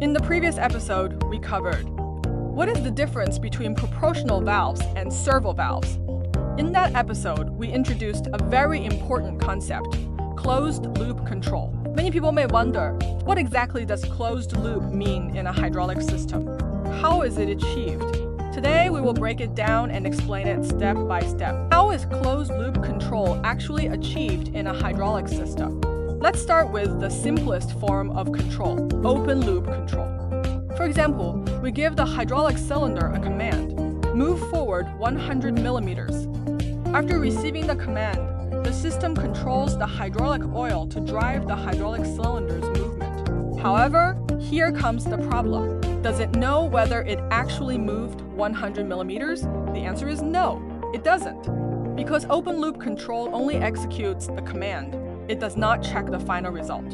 In the previous episode, we covered what is the difference between proportional valves and servo valves. In that episode, we introduced a very important concept, closed-loop control. Many people may wonder, what exactly does closed loop mean in a hydraulic system? How is it achieved? Today, we will break it down and explain it step by step. How is closed-loop control actually achieved in a hydraulic system? Let's start with the simplest form of control, open-loop control. For example, we give the hydraulic cylinder a command, move forward 100 millimeters. After receiving the command, the system controls the hydraulic oil to drive the hydraulic cylinder's movement. However, here comes the problem. Does it know whether it actually moved 100 millimeters? The answer is no, it doesn't. Because open-loop control only executes the command, it does not check the final result.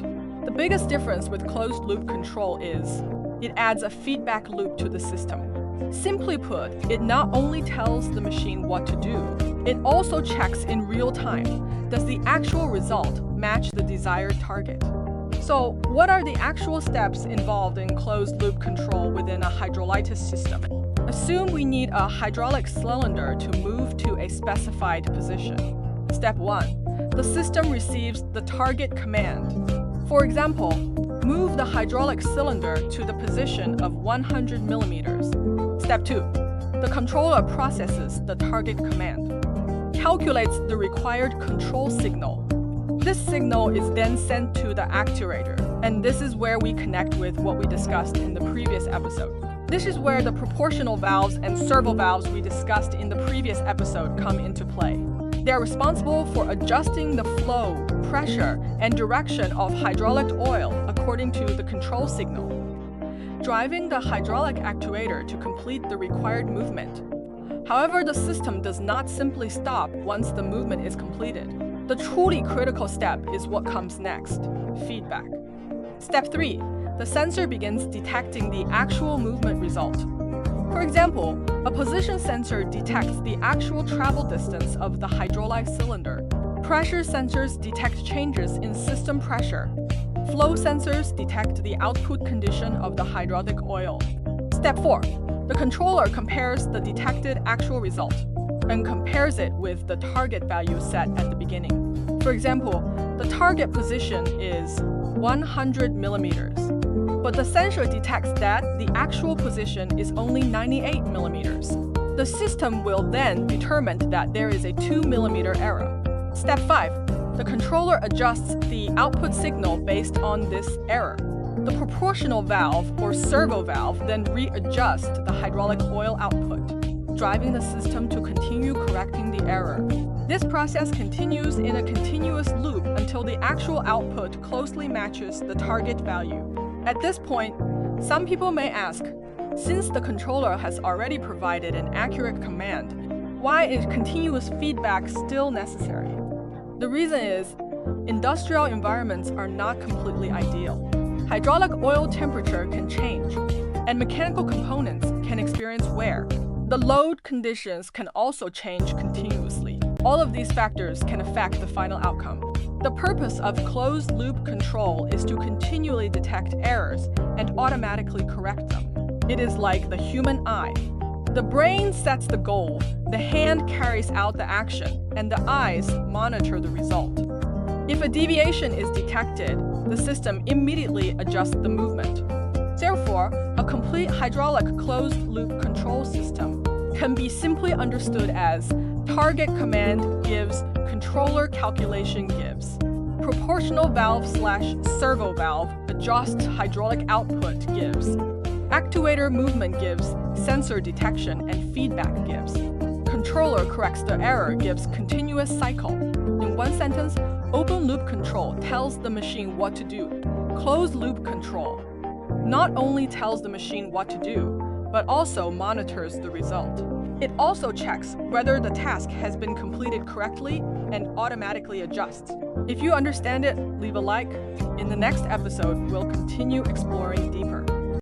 The biggest difference with closed-loop control is it adds a feedback loop to the system. Simply put, it not only tells the machine what to do, it also checks in real time, does the actual result match the desired target? So, what are the actual steps involved in closed-loop control within a hydrolysis system? Assume we need a hydraulic cylinder to move to a specified position. Step 1. The system receives the target command. For example, move the hydraulic cylinder to the position of 100 millimeters. Step 2. The controller processes the target command, calculates the required control signal. This signal is then sent to the actuator, and this is where we connect with what we discussed in the previous episode. This is where the proportional valves and servo valves we discussed in the previous episode come into play. They are responsible for adjusting the flow, pressure, and direction of hydraulic oil according to the control signal, driving the hydraulic actuator to complete the required movement. However, the system does not simply stop once the movement is completed. The truly critical step is what comes next, feedback. Step 3. The sensor begins detecting the actual movement result. For example, a position sensor detects the actual travel distance of the hydraulic cylinder. Pressure sensors detect changes in system pressure. Flow sensors detect the output condition of the hydraulic oil. Step 4. The controller compares the detected actual result and compares it with the target value set at the beginning. For example, the target position is 100 millimeters, but the sensor detects that the actual position is only 98 millimeters. The system will then determine that there is a 2 millimeter error. Step 5. The controller adjusts the output signal based on this error. The proportional valve or servo valve then readjusts the hydraulic oil output, driving the system to continue correcting the error. This process continues in a continuous loop until the actual output closely matches the target value. At this point, some people may ask, since the controller has already provided an accurate command, why is continuous feedback still necessary? The reason is, industrial environments are not completely ideal. Hydraulic oil temperature can change, and mechanical components can experience wear. The load conditions can also change continuously. All of these factors can affect the final outcome. The purpose of closed-loop control is to continually detect errors and automatically correct them. It is like the human eye. The brain sets the goal, the hand carries out the action, and the eyes monitor the result. If a deviation is detected, the system immediately adjusts the movement. Therefore, a complete hydraulic closed-loop control system can be simply understood as target command gives, controller calculation gives. Proportional valve/servo valve adjusts hydraulic output gives. Actuator movement gives, sensor detection and feedback gives. Controller corrects the error gives continuous cycle. In one sentence, open-loop control tells the machine what to do. Closed-loop control not only tells the machine what to do, but also monitors the result. It also checks whether the task has been completed correctly and automatically adjusts. If you understand it, leave a like. In the next episode, we'll continue exploring deeper.